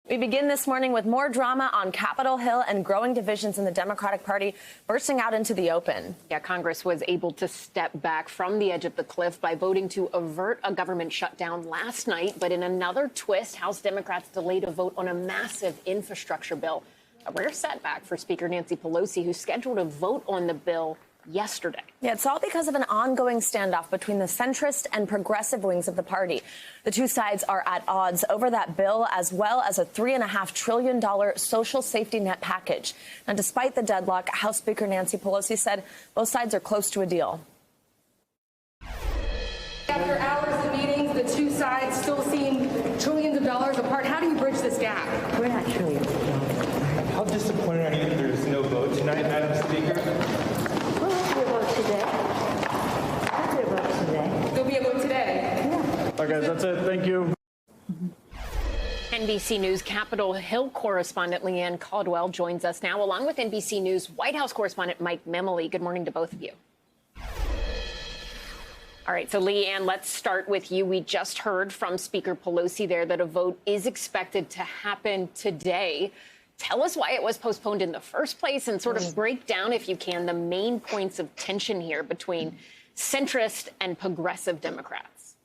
We begin this morning with more drama on Capitol Hill and growing divisions in the Democratic Party bursting out into the open. Yeah, Congress was able to step back from the edge of the cliff by voting to avert a government shutdown last night. But in another twist, House Democrats delayed a vote on a massive infrastructure bill, a rare setback for Speaker Nancy Pelosi, who scheduled a vote on the bill yesterday. Yeah, it's all because of an ongoing standoff between the centrist and progressive wings of the party. The two sides are at odds over that bill, as well as a $3.5 trillion social safety net package. Now, despite the deadlock, House Speaker Nancy Pelosi said both sides are close to a deal. After hours of meetings, the two sides still seem trillions of dollars apart. How do you bridge this gap? We're not trillions of dollars. How disappointed are you that there's no vote tonight, Madam Speaker? There'll be a vote today. Yeah. All right, guys, that's it. Thank you. NBC News Capitol Hill correspondent Leanne Caldwell joins us now, along with NBC News White House correspondent Mike Memoli. Good morning to both of you. All right, so Leanne, let's start with you. We just heard from Speaker Pelosi there that a vote is expected to happen today. Tell us why it was postponed in the first place and sort of break down, if you can, the main points of tension here between centrist and progressive Democrats.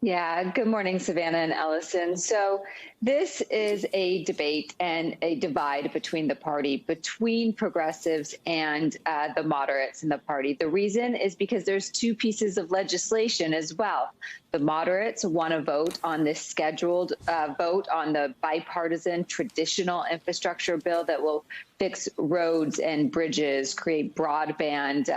Yeah, good morning, Savannah and Ellison. So this is a debate and a divide between the party, between progressives and the moderates in the party. The reason is because there's two pieces of legislation as well. The moderates want to vote on this scheduled vote on the bipartisan traditional infrastructure bill that will fix roads and bridges, create broadband,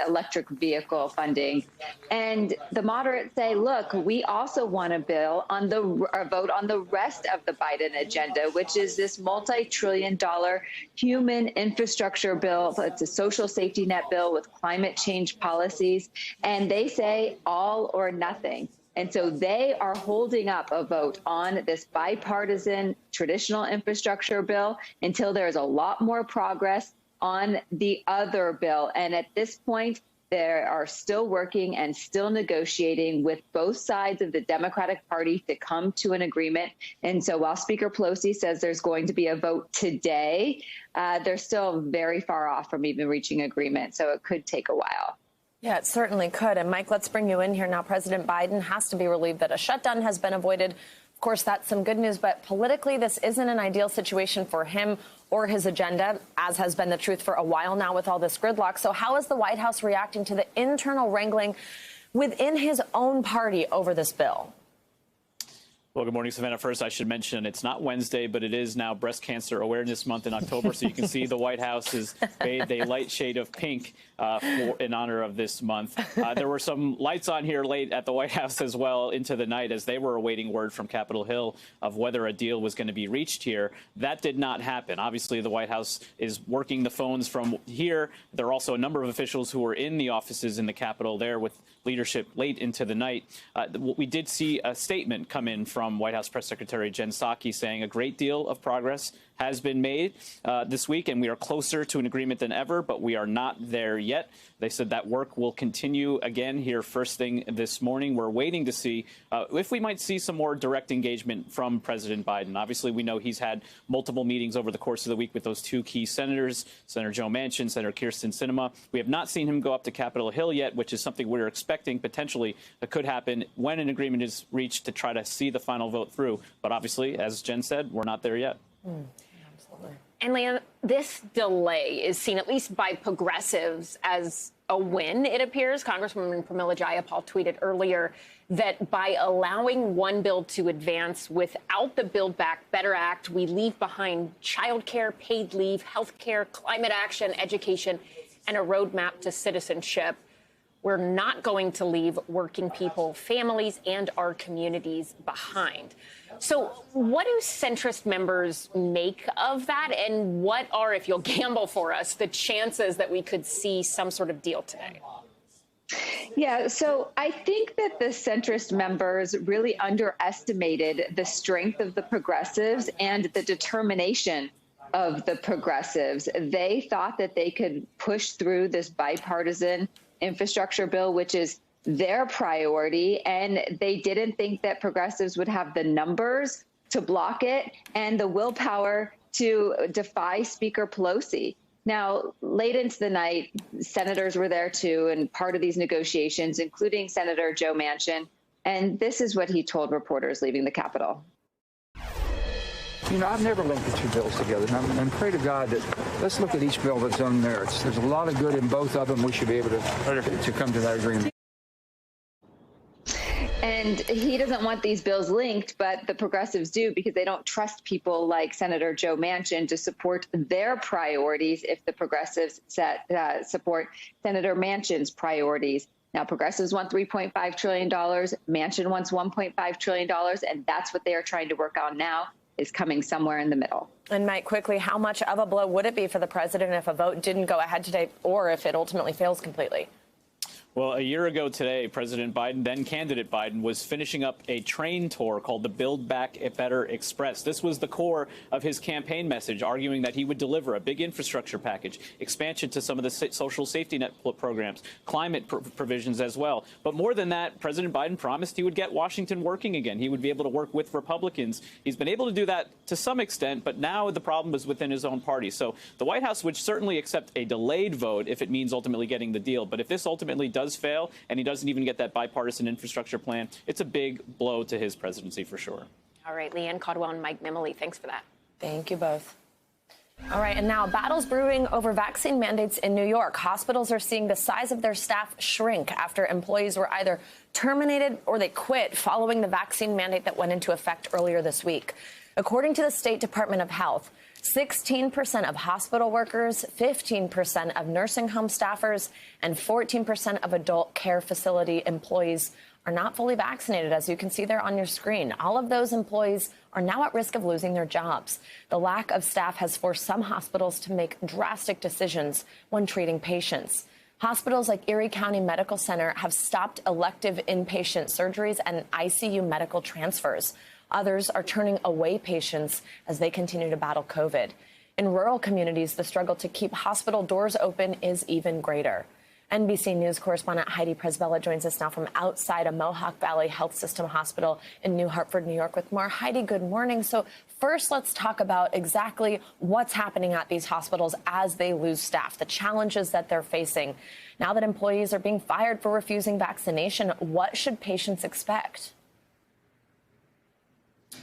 electric vehicle funding. And the moderates say, look, we also want a bill on the vote on the rest of the Biden agenda, which is this multi-trillion-dollar human infrastructure bill. It's a social safety net bill with climate change policies. And they say all or nothing. And so they are holding up a vote on this bipartisan traditional infrastructure bill until there's a lot more progress on the other bill. And at this point, they are still working and still negotiating with both sides of the Democratic Party to come to an agreement. And so while Speaker Pelosi says there's going to be a vote today, they're still very far off from even reaching agreement. So it could take a while. Yeah, it certainly could. And Mike, let's bring you in here now. President Biden has to be relieved that a shutdown has been avoided. Of course, that's some good news, but politically, this isn't an ideal situation for him or his agenda, as has been the truth for a while now with all this gridlock. So how is the White House reacting to the internal wrangling within his own party over this bill? Well, good morning, Savannah. First, I should mention it's not Wednesday, but it is now Breast Cancer Awareness Month in October. So you can see the White House has bathed a light shade of pink in honor of this month. There were some lights on here late at the White House as well into the night as they were awaiting word from Capitol Hill of whether a deal was going to be reached here. That did not happen. Obviously, the White House is working the phones from here. There are also a number of officials who were in the offices in the Capitol there with leadership late into the night. We did see a statement come in from White House Press Secretary Jen Psaki saying a great deal of progress has been made this week, and we are closer to an agreement than ever, but we are not there yet. They said that work will continue again here first thing this morning. We're waiting to see if we might see some more direct engagement from President Biden. Obviously, we know he's had multiple meetings over the course of the week with those two key senators, Senator Joe Manchin, Senator Kyrsten Sinema. We have not seen him go up to Capitol Hill yet, which is something we're expecting potentially that could happen when an agreement is reached to try to see the final vote through. But obviously, as Jen said, we're not there yet. And Leanne, this delay is seen, at least by progressives, as a win, it appears. Congresswoman Pramila Jayapal tweeted earlier that by allowing one bill to advance without the Build Back Better Act, we leave behind childcare, paid leave, health care, climate action, education, and a roadmap to citizenship. We're not going to leave working people, families, and our communities behind. So what do centrist members make of that? And what are, if you'll gamble for us, the chances that we could see some sort of deal today? Yeah, so I think that the centrist members really underestimated the strength of the progressives and the determination of the progressives. They thought that they could push through this bipartisan infrastructure bill, which is their priority, and they didn't think that progressives would have the numbers to block it and the willpower to defy Speaker Pelosi. Now, late into the night, senators were there too, and part of these negotiations, including Senator Joe Manchin. And this is what he told reporters leaving the Capitol. You know, I've never linked the two bills together, and pray to God that let's look at each bill its own merits. There's a lot of good in both of them. We should be able to come to that agreement. And he doesn't want these bills linked, but the progressives do, because they don't trust people like Senator Joe Manchin to support their priorities if the progressives support Senator Manchin's priorities. Now, progressives want $3.5 trillion. Manchin wants $1.5 trillion, and that's what they are trying to work on now, is coming somewhere in the middle. And Mike, quickly, how much of a blow would it be for the president if a vote didn't go ahead today, or if it ultimately fails completely? Well, a year ago today, President Biden, then candidate Biden, was finishing up a train tour called the Build Back Better Express. This was the core of his campaign message, arguing that he would deliver a big infrastructure package, expansion to some of the social safety net programs, climate provisions as well. But more than that, President Biden promised he would get Washington working again. He would be able to work with Republicans. He's been able to do that to some extent, but now the problem is within his own party. So the White House would certainly accept a delayed vote if it means ultimately getting the deal. But if this ultimately does fail and he doesn't even get that bipartisan infrastructure plan, it's a big blow to his presidency for sure. All right, Leanne Caldwell and Mike Mimily, thanks for that. Thank you both. All right, and now battles brewing over vaccine mandates in New York. Hospitals are seeing the size of their staff shrink after employees were either terminated or they quit following the vaccine mandate that went into effect earlier this week. According to the State Department of Health, 16% of hospital workers, 15% of nursing home staffers, and 14% of adult care facility employees are not fully vaccinated, as you can see there on your screen. All of those employees are now at risk of losing their jobs. The lack of staff has forced some hospitals to make drastic decisions when treating patients. Hospitals like Erie County Medical Center have stopped elective inpatient surgeries and ICU medical transfers. Others are turning away patients as they continue to battle COVID. In rural communities, the struggle to keep hospital doors open is even greater. NBC News correspondent Heidi Presbella joins us now from outside a Mohawk Valley Health System hospital in New Hartford, New York, with more. Heidi, good morning. So first, let's talk about exactly what's happening at these hospitals as they lose staff, the challenges that they're facing. Now that employees are being fired for refusing vaccination, what should patients expect?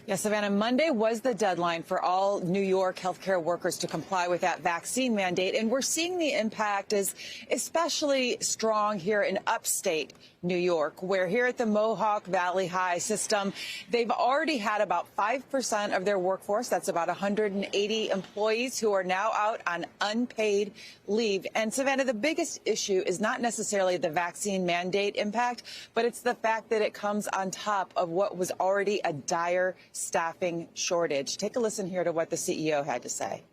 Yes, Savannah, Monday was the deadline for all New York healthcare workers to comply with that vaccine mandate. And we're seeing the impact is especially strong here in upstate New York, where here at the Mohawk Valley High system, they've already had about 5% of their workforce. That's about 180 employees who are now out on unpaid leave. And Savannah, the biggest issue is not necessarily the vaccine mandate impact, but it's the fact that it comes on top of what was already a dire staffing shortage. Take a listen here to what the CEO had to say.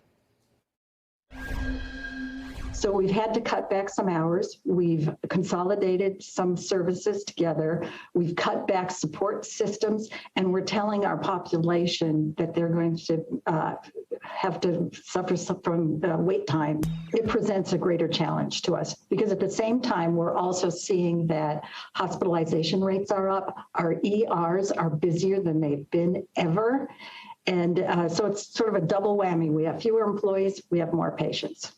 So we've had to cut back some hours. We've consolidated some services together. We've cut back support systems, and we're telling our population that they're going to have to suffer from wait time. It presents a greater challenge to us because at the same time, we're also seeing that hospitalization rates are up. Our ERs are busier than they've been ever. And so it's sort of a double whammy. We have fewer employees, we have more patients.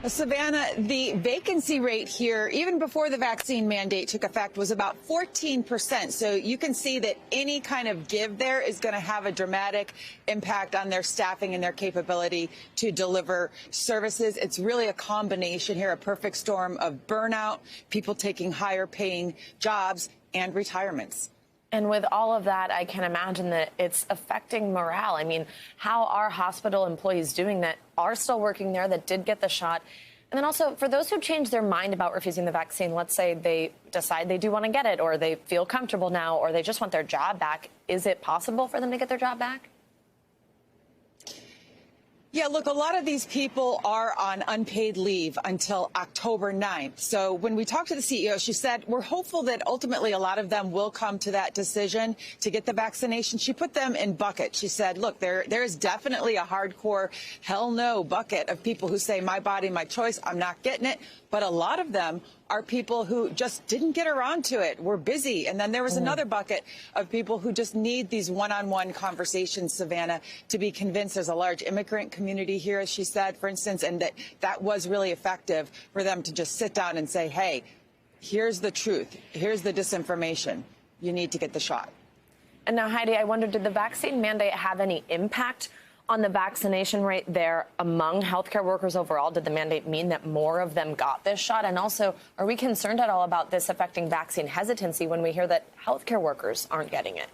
Savannah, the vacancy rate here, even before the vaccine mandate took effect, was about 14%. So you can see that any kind of give there is going to have a dramatic impact on their staffing and their capability to deliver services. It's really a combination here, a perfect storm of burnout, people taking higher paying jobs, and retirements. And with all of that, I can imagine that it's affecting morale. I mean, how are hospital employees doing that are still working there, that did get the shot? And then also, for those who change their mind about refusing the vaccine, let's say they decide they do want to get it, or they feel comfortable now, or they just want their job back, is it possible for them to get their job back? Yeah, look, a lot of these people are on unpaid leave until October 9th. So when we talked to the CEO, she said, we're hopeful that ultimately a lot of them will come to that decision to get the vaccination. She put them in buckets. She said, look, there is definitely a hardcore hell no bucket of people who say my body, my choice, I'm not getting it. But a lot of them are people who just didn't get around to it. We're busy. And then there was another bucket of people who just need these one-on-one conversations, Savannah, to be convinced there's a large immigrant community here, as she said, for instance, and that was really effective for them to just sit down and say, hey, here's the truth. Here's the disinformation. You need to get the shot. And now, Heidi, I wonder, did the vaccine mandate have any impact on the vaccination rate there among healthcare workers overall? Did the mandate mean that more of them got this shot? And also, are we concerned at all about this affecting vaccine hesitancy when we hear that healthcare workers aren't getting it?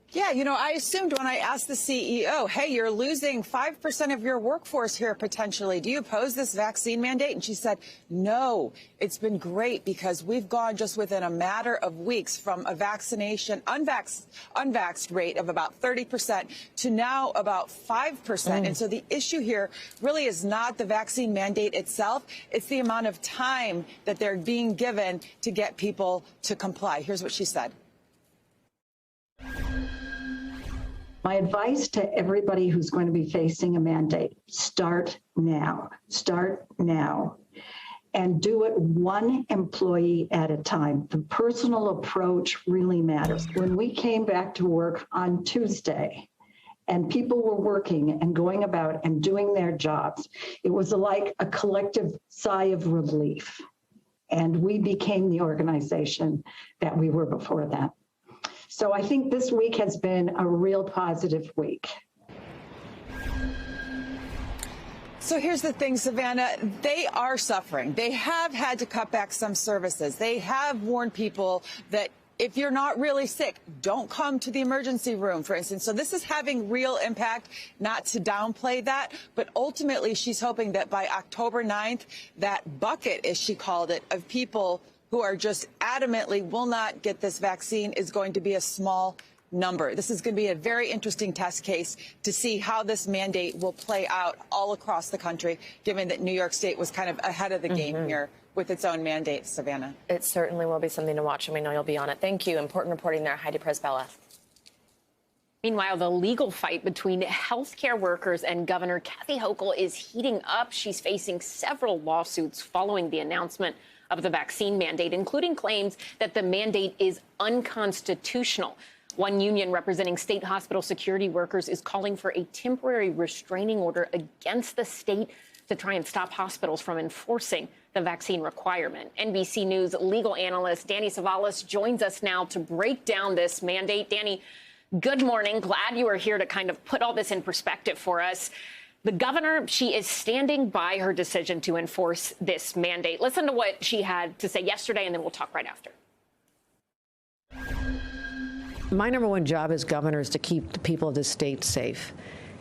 Yeah, you know, I assumed when I asked the CEO, hey, you're losing 5% of your workforce here potentially. Do you oppose this vaccine mandate? And she said, no, it's been great because we've gone just within a matter of weeks from a vaccination unvaxxed rate of about 30% to now about 5%. And so the issue here really is not the vaccine mandate itself. It's the amount of time that they're being given to get people to comply. Here's what she said. My advice to everybody who's going to be facing a mandate, start now, and do it one employee at a time. The personal approach really matters. When we came back to work on Tuesday and people were working and going about and doing their jobs, it was like a collective sigh of relief. And we became the organization that we were before that. So I think this week has been a real positive week. So here's the thing, Savannah, they are suffering. They have had to cut back some services. They have warned people that if you're not really sick, don't come to the emergency room, for instance. So this is having real impact, not to downplay that. But ultimately, she's hoping that by October 9th, that bucket, as she called it, of people who are just adamantly will not get this vaccine is going to be a small number. This is going to be a very interesting test case to see how this mandate will play out all across the country, given that New York State was kind of ahead of the game here with its own mandate, Savannah. It certainly will be something to watch, and we know you'll be on it. Thank you. Important reporting there, Heidi Presbella. Meanwhile, the legal fight between healthcare workers and Governor Kathy Hochul is heating up. She's facing several lawsuits following the announcement of the vaccine mandate, including claims that the mandate is unconstitutional. One union representing state hospital security workers is calling for a temporary restraining order against the state to try and stop hospitals from enforcing the vaccine requirement. NBC News legal analyst Danny Savalas joins us now to break down this mandate. Danny, good morning. Glad you are here to kind of put all this in perspective for us. The governor, she is standing by her decision to enforce this mandate. Listen to what she had to say yesterday, and then we'll talk right after. My number one job as governor is to keep the people of the state safe.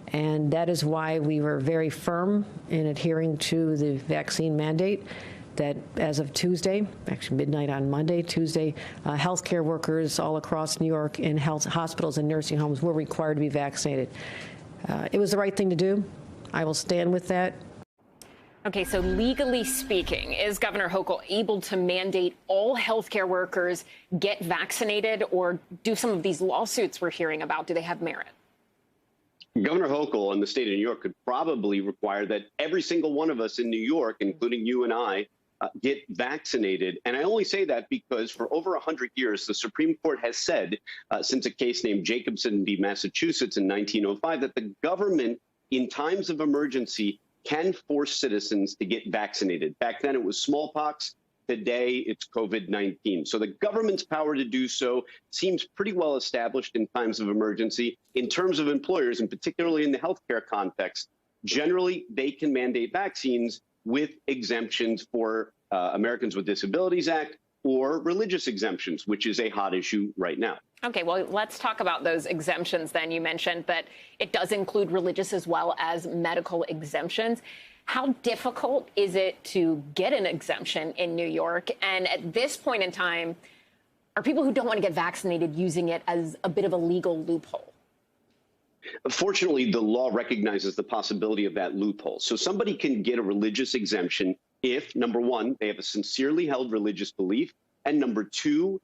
And that is why we were very firm in adhering to the vaccine mandate that as of Tuesday, actually midnight on Monday, Tuesday, healthcare workers all across New York in health hospitals and nursing homes were required to be vaccinated. It was the right thing to do. I will stand with that. Okay, so legally speaking, is Governor Hochul able to mandate all healthcare workers get vaccinated, or do some of these lawsuits we're hearing about, do they have merit? Governor Hochul and the state of New York could probably require that every single one of us in New York, including you and I, get vaccinated. And I only say that because for over 100 years, the Supreme Court has said, since a case named Jacobson v. Massachusetts in 1905, that the government in times of emergency can force citizens to get vaccinated. Back then it was smallpox. Today it's COVID-19. So the government's power to do so seems pretty well established in times of emergency. In terms of employers, and particularly in the healthcare context, generally they can mandate vaccines with exemptions for Americans with Disabilities Act or religious exemptions, which is a hot issue right now. Okay, well, let's talk about those exemptions then. You mentioned that it does include religious as well as medical exemptions. How difficult is it to get an exemption in New York? And at this point in time, are people who don't want to get vaccinated using it as a bit of a legal loophole? Fortunately, the law recognizes the possibility of that loophole. So somebody can get a religious exemption if, number one, they have a sincerely held religious belief, and number two,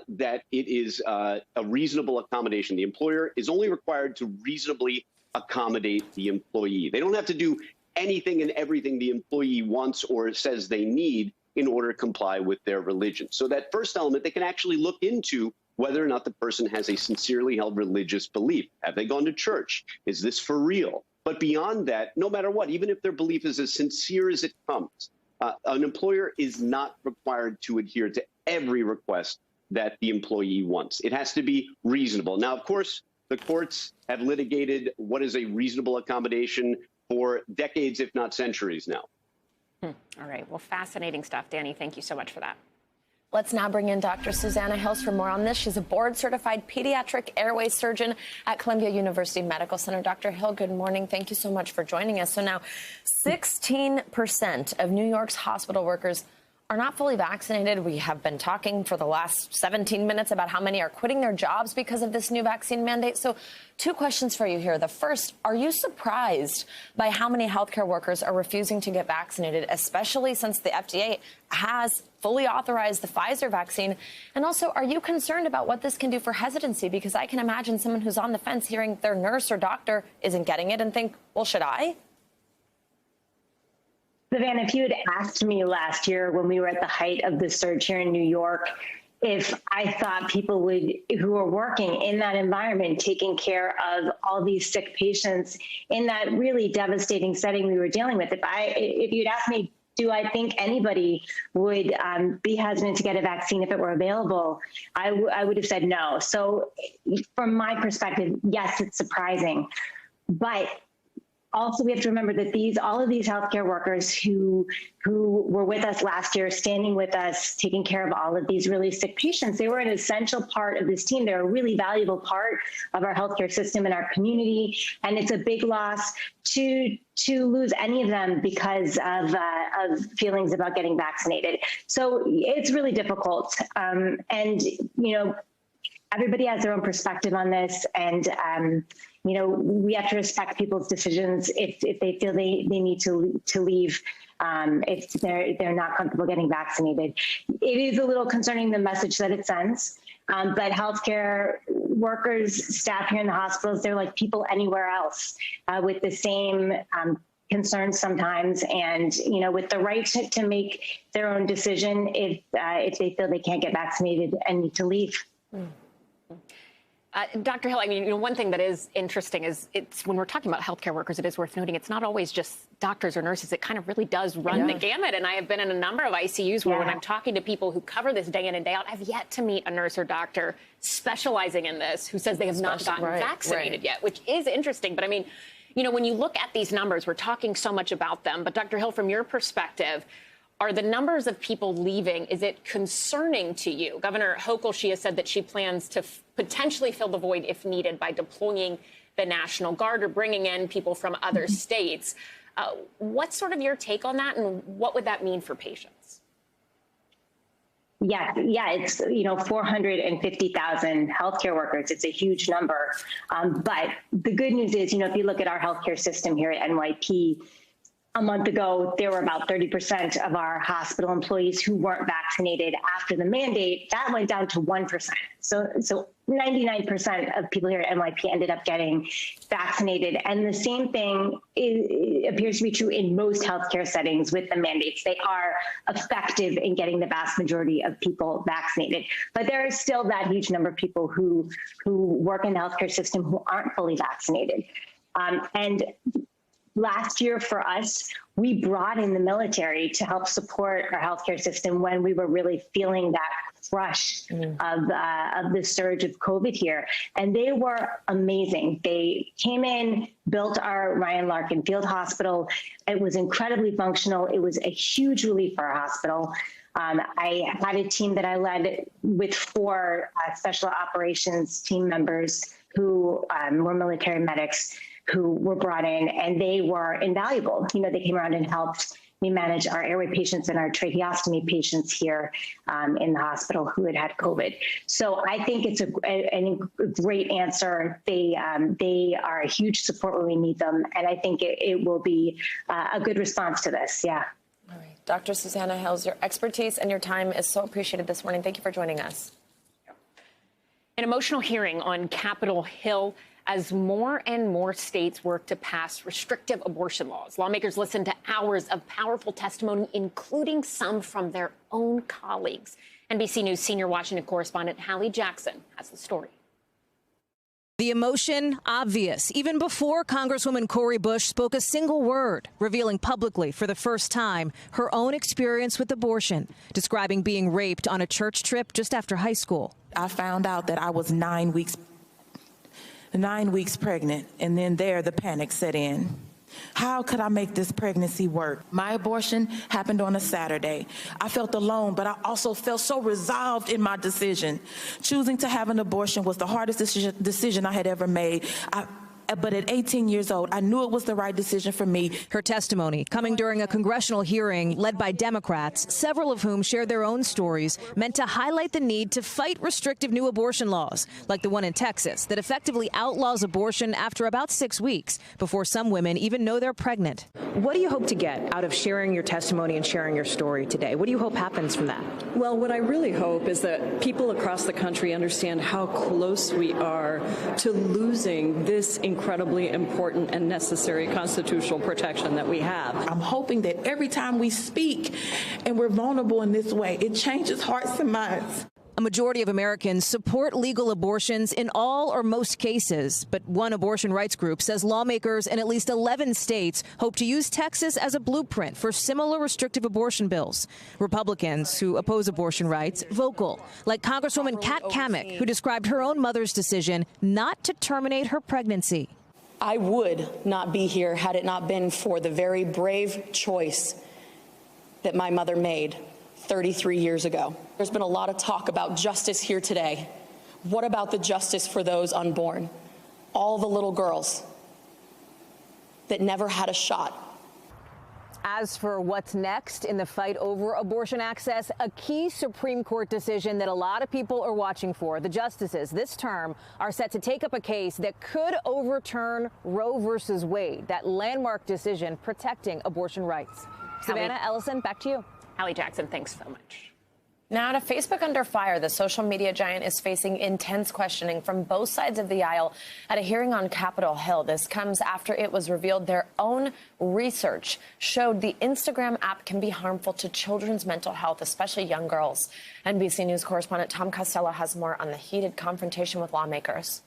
that it is a reasonable accommodation. The employer is only required to reasonably accommodate the employee. They don't have to do anything and everything the employee wants or says they need in order to comply with their religion. So that first element, they can actually look into whether or not the person has a sincerely held religious belief. Have they gone to church? Is this for real? But beyond that, no matter what, even if their belief is as sincere as it comes, an employer is not required to adhere to every request that the employee wants. It has to be reasonable. Now, of course, the courts have litigated what is a reasonable accommodation for decades, if not centuries now. All right. Well, fascinating stuff, Danny. Thank you so much for that. Let's now bring in Dr. Susanna Hills for more on this. She's a board-certified pediatric airway surgeon at Columbia University Medical Center. Dr. Hill, good morning. Thank you so much for joining us. So now 16% of New York's hospital workers are not fully vaccinated. We have been talking for the last 17 minutes about how many are quitting their jobs because of this new vaccine mandate. So 2 questions for you here. The first, are you surprised by how many healthcare workers are refusing to get vaccinated, especially since the FDA has fully authorized the Pfizer vaccine? And also, are you concerned about what this can do for hesitancy? Because I can imagine someone who's on the fence hearing their nurse or doctor isn't getting it and think, well, should I? Savannah, if you had asked me last year when we were at the height of the surge here in New York, if I thought people who were working in that environment, taking care of all these sick patients in that really devastating setting we were dealing with, if you'd asked me, do I think anybody would be hesitant to get a vaccine if it were available, I would have said no. So from my perspective, yes, it's surprising. But also, we have to remember that all of these healthcare workers who were with us last year, standing with us, taking care of all of these really sick patients, they were an essential part of this team. They're a really valuable part of our healthcare system and our community. And it's a big loss to lose any of them because of feelings about getting vaccinated. So it's really difficult. And, everybody has their own perspective on this. And, we have to respect people's decisions if they feel they need to leave, if they're not comfortable getting vaccinated. It is a little concerning, the message that it sends. But healthcare workers, staff here in the hospitals, they're like people anywhere else with the same concerns sometimes, and with the right to make their own decision if they feel they can't get vaccinated and need to leave. Dr. Hill, one thing that is interesting is when we're talking about healthcare workers, it is worth noting it's not always just doctors or nurses. It kind of really does run the gamut. And I have been in a number of ICUs where when I'm talking to people who cover this day in and day out, I've yet to meet a nurse or doctor specializing in this who says they have not gotten vaccinated yet, which is interesting. But when you look at these numbers, we're talking so much about them. But Dr. Hill, from your perspective, are the numbers of people leaving, is it concerning to you? Governor Hochul, she has said that she plans to potentially fill the void if needed by deploying the National Guard or bringing in people from other states. What's sort of your take on that, and what would that mean for patients? Yeah, it's 450,000 healthcare workers. It's a huge number. But the good news is, if you look at our healthcare system here at NYP, a month ago, there were about 30% of our hospital employees who weren't vaccinated after the mandate. That went down to 1%. So 99% of people here at NYP ended up getting vaccinated. And the same thing appears to be true in most healthcare settings with the mandates. They are effective in getting the vast majority of people vaccinated. But there is still that huge number of people who work in the healthcare system who aren't fully vaccinated. And last year for us, we brought in the military to help support our healthcare system when we were really feeling that crush of the surge of COVID here. And they were amazing. They came in, built our Ryan Larkin Field Hospital. It was incredibly functional. It was a huge relief for our hospital. I had a team that I led with 4 special operations team members who were military medics who were brought in, and they were invaluable. They came around and helped me manage our airway patients and our tracheostomy patients here in the hospital who had COVID. So I think it's a great answer. They are a huge support when we need them, and I think it will be a good response to this. Yeah. All right. Dr. Susanna Hills, your expertise and your time is so appreciated this morning. Thank you for joining us. An emotional hearing on Capitol Hill as more and more states work to pass restrictive abortion laws. Lawmakers listened to hours of powerful testimony, including some from their own colleagues. NBC News senior Washington correspondent Hallie Jackson has the story. The emotion obvious, even before Congresswoman Cori Bush spoke a single word, revealing publicly for the first time her own experience with abortion, describing being raped on a church trip just after high school. I found out that I was 9 weeks pregnant, and then the panic set in. How could I make this pregnancy work? My abortion happened on a Saturday. I felt alone, but I also felt so resolved in my decision. Choosing to have an abortion was the hardest decision I had ever made. But at 18 years old, I knew it was the right decision for me. Her testimony coming during a congressional hearing led by Democrats, several of whom shared their own stories, meant to highlight the need to fight restrictive new abortion laws, like the one in Texas that effectively outlaws abortion after about 6 weeks, before some women even know they're pregnant. What do you hope to get out of sharing your testimony and sharing your story today? What do you hope happens from that? Well, what I really hope is that people across the country understand how close we are to losing this incredibly important and necessary constitutional protection that we have. I'm hoping that every time we speak and we're vulnerable in this way, it changes hearts and minds. A majority of Americans support legal abortions in all or most cases, but one abortion rights group says lawmakers in at least 11 states hope to use Texas as a blueprint for similar restrictive abortion bills. Republicans who oppose abortion rights vocal, like Congresswoman Kat Cammack, who described her own mother's decision not to terminate her pregnancy. I would not be here had it not been for the very brave choice that my mother made 33 years ago. There's been a lot of talk about justice here today. What about the justice for those unborn? All the little girls that never had a shot. As for what's next in the fight over abortion access, a key Supreme Court decision that a lot of people are watching for. The justices this term are set to take up a case that could overturn Roe versus Wade, that landmark decision protecting abortion rights. Savannah, Ellison, back to you. Hallie Jackson, thanks so much. Now to Facebook under fire, the social media giant is facing intense questioning from both sides of the aisle at a hearing on Capitol Hill. This comes after it was revealed their own research showed the Instagram app can be harmful to children's mental health, especially young girls. NBC News correspondent Tom Costello has more on the heated confrontation with lawmakers.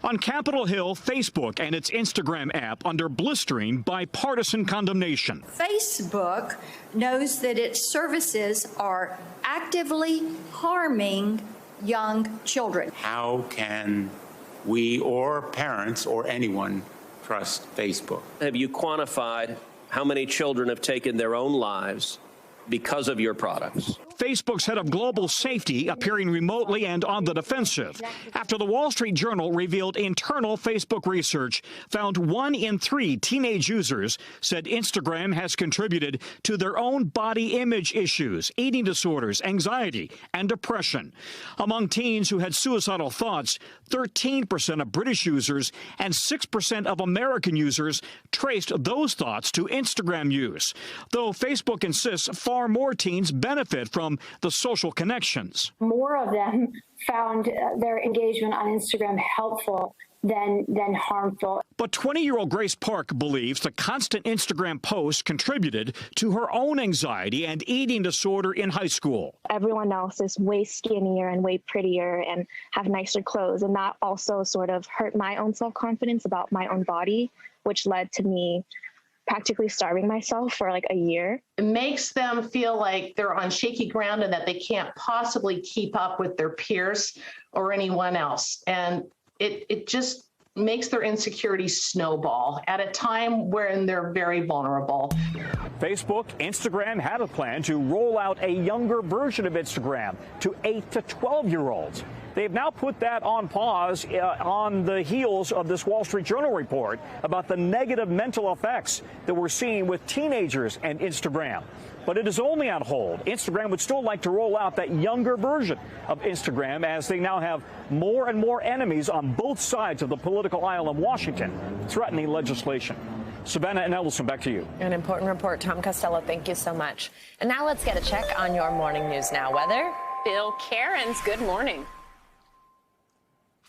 On Capitol Hill, Facebook and its Instagram app under blistering bipartisan condemnation. Facebook knows that its services are actively harming young children. How can we or parents or anyone trust Facebook? Have you quantified how many children have taken their own lives because of your products? Facebook's head of global safety appearing remotely and on the defensive after the Wall Street Journal revealed internal Facebook research found 1 in 3 teenage users said Instagram has contributed to their own body image issues, eating disorders, anxiety, and depression. Among teens who had suicidal thoughts, 13% of British users and 6% of American users traced those thoughts to Instagram use, though Facebook insists far more teens benefit from the social connections. More of them found their engagement on Instagram helpful than harmful. But 20-year-old Grace Park believes the constant Instagram posts contributed to her own anxiety and eating disorder in high school. Everyone else is way skinnier and way prettier and have nicer clothes, and that also sort of hurt my own self-confidence about my own body, which led to me practically starving myself for like a year. It makes them feel like they're on shaky ground and that they can't possibly keep up with their peers or anyone else. And it just makes their insecurities snowball at a time when they're very vulnerable. Facebook, Instagram had a plan to roll out a younger version of Instagram to 8 to 12-year-olds. They've now put that on pause on the heels of this Wall Street Journal report about the negative mental effects that we're seeing with teenagers and Instagram. But it is only on hold. Instagram would still like to roll out that younger version of Instagram as they now have more and more enemies on both sides of the political aisle in Washington threatening legislation. Savannah and Ellison, back to you. An important report. Tom Costello, thank you so much. And now let's get a check on your morning news now. Weather? Bill Cairns, good morning.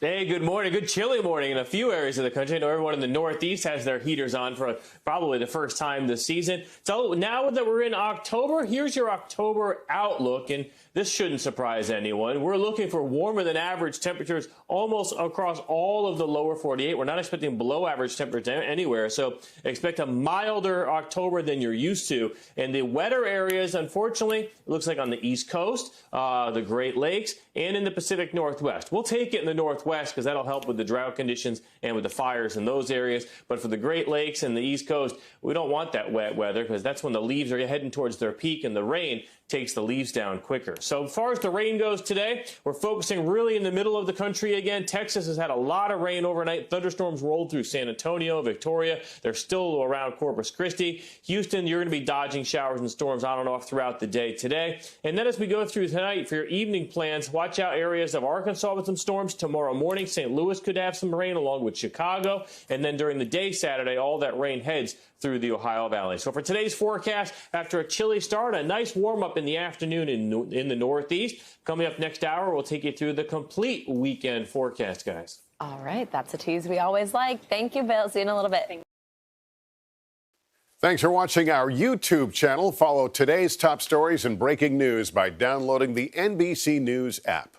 Hey, good morning. Good chilly morning in a few areas of the country. I know everyone in the Northeast has their heaters on for probably the first time this season. So now that we're in October, here's your October outlook. And this shouldn't surprise anyone. We're looking for warmer than average temperatures almost across all of the lower 48. We're not expecting below average temperatures anywhere. So expect a milder October than you're used to. And the wetter areas, unfortunately, it looks like on the East Coast, the Great Lakes, and in the Pacific Northwest. We'll take it in the Northwest because that'll help with the drought conditions and with the fires in those areas. But for the Great Lakes and the East Coast, we don't want that wet weather because that's when the leaves are heading towards their peak and the rain takes the leaves down quicker. So as far as the rain goes today, we're focusing really in the middle of the country again. Texas has had a lot of rain overnight. Thunderstorms rolled through San Antonio, Victoria. They're still around Corpus Christi. Houston, you're going to be dodging showers and storms on and off throughout the day today. And then as we go through tonight for your evening plans, watch out areas of Arkansas with some storms. Tomorrow morning, St. Louis could have some rain along with Chicago. And then during the day Saturday, all that rain heads through the Ohio Valley. So for today's forecast, after a chilly start, a nice warm up in the afternoon in the Northeast. Coming up next hour, we'll take you through the complete weekend forecast, guys. All right, that's a tease we always like. Thank you, Bill. See you in a little bit. Thanks for watching our YouTube channel. Follow today's top stories and breaking news by downloading the NBC News app.